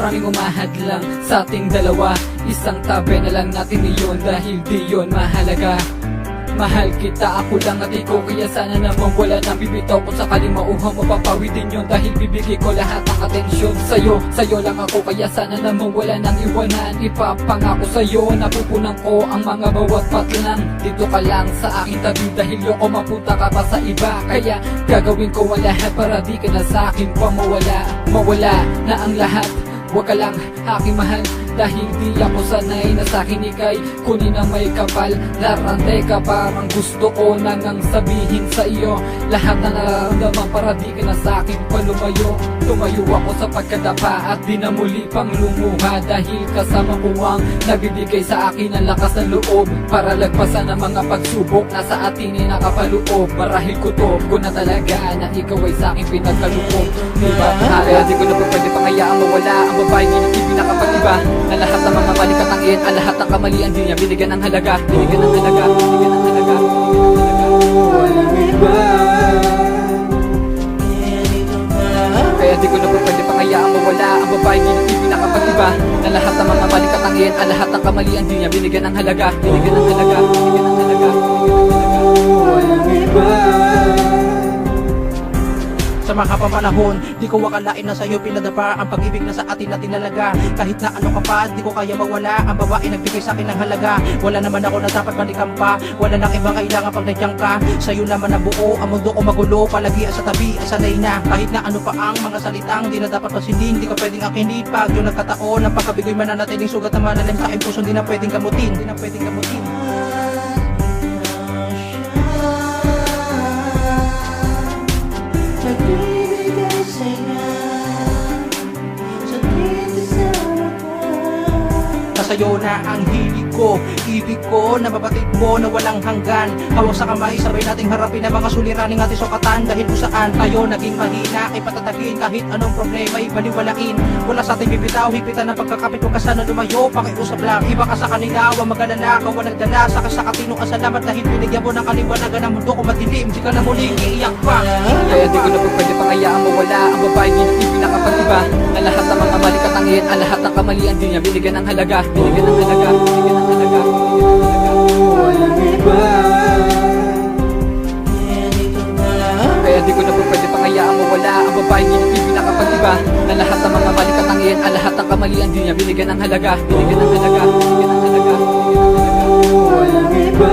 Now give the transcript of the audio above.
Maraming umahad lang sa ating dalawa. Isang tabi na lang natin iyon dahil di yun mahalaga. Mahal kita, ako lang at ikaw, kaya sana naman wala nang bibitaw. Kung sakaling mauhaw, mapapawi din yun dahil bibigay ko lahat ng atensyon sa'yo lang ako, kaya sana naman wala nang iwanan. Ipapangako sa'yo, napupunan ko ang mga bawat patlang. Dito ka lang sa aking tabi dahil yoko mapunta ka pa sa iba. Kaya gagawin ko ang lahat para di ka na sa akin pa mawala na ang lahat. Huwag ka lang aking mahal, dahil di ako sanay na sa'kin ikay kunin ang may kapal. Larante ka, parang gusto ko nang sabihin sa iyo lahat na nararamdaman para di ka na sa'kin pa lumayo. Tumayo ako sa pagkadapa at di na muli pang lumuha, dahil kasama ko ang nagbibigay sa akin ng lakas ng loob para lagpasan ang mga pagsubok na sa atin ay nakapaloob. Marahil ko to ko na talaga na ikaw ay sa'kin pinagkaloob. Diba? Kaya di ko na pwede pangayaan mawala ang babaeng inibig na kapag-iba. Na lahat ng mga mali katangian, ang lahat ng kamalian di niya binigyan ng halaga. Binigyan ng halaga, binigyan ng halaga, walang iba. Kaya di ko na pwede pangayaan mawala ang babaeng inibig na kapag-iba. Na lahat ng mga mali katangian, ang lahat ng kamalian di niya binigyan ng halaga. Binigyan ng halaga, binigyan ng halaga, walang iba. Sa mga papanahon, di ko akalain na sa'yo pinadapa ang pag-ibig na sa atin na tinalaga. Kahit na ano ka pa, di ko kaya mawala ang babae nagbigay sa'kin ng halaga. Wala naman ako na dapat balikan pa, wala nang ibang kailangan pag nandiyan ka. Sa'yo naman nabuo, ang mundo ko magulo, palagi sa tabi, sanay na. Kahit na ano pa ang mga salitang di na dapat pansinin, di ka pwedeng akinin. Pag yung nagkataon, ang pagkabigay mananatiling sugat na manalim sa aking puso, di na pwedeng gamutin, di na pwedeng gamutin. Sa'yo na ang hilig ko, ibig ko, nababatid mo na walang hanggan. Hawak sa kamay, sabay nating harapin ang mga suliraning ating sukatan. Dahil kung saan tayo naging mahina, ay patatagin kahit anong problema ay baliwalain. Wala sa ating bibitaw, hipitan ng pagkakapit, huwag ka sana lumayo, pakiusap lang. Iba ka sa kanila, huwag mag-alala, kawa nagdala sa kasakatino ang salamat. Dahil binigyan mo ng kaliwanagan ng mundo ko madilim, di ka na muling iiyak pa. Kaya di ko na pwede pangayaan mawala ang babaeng inibig na kapag-iba. Na lahat ng mga mali katangian, ang lahat ng kamalian di niya binigyan ng halaga. Binigyan ng halaga, binigyan ng halaga, walang iba. Kaya di ko na pwede pangayaan mawala ang babaeng inibig na kapag-iba. Na lahat ng mga mali katangian, ang lahat ng kamalian di niya binigyan ng halaga. Binigyan ng halaga, binigyan ng halaga, walang iba.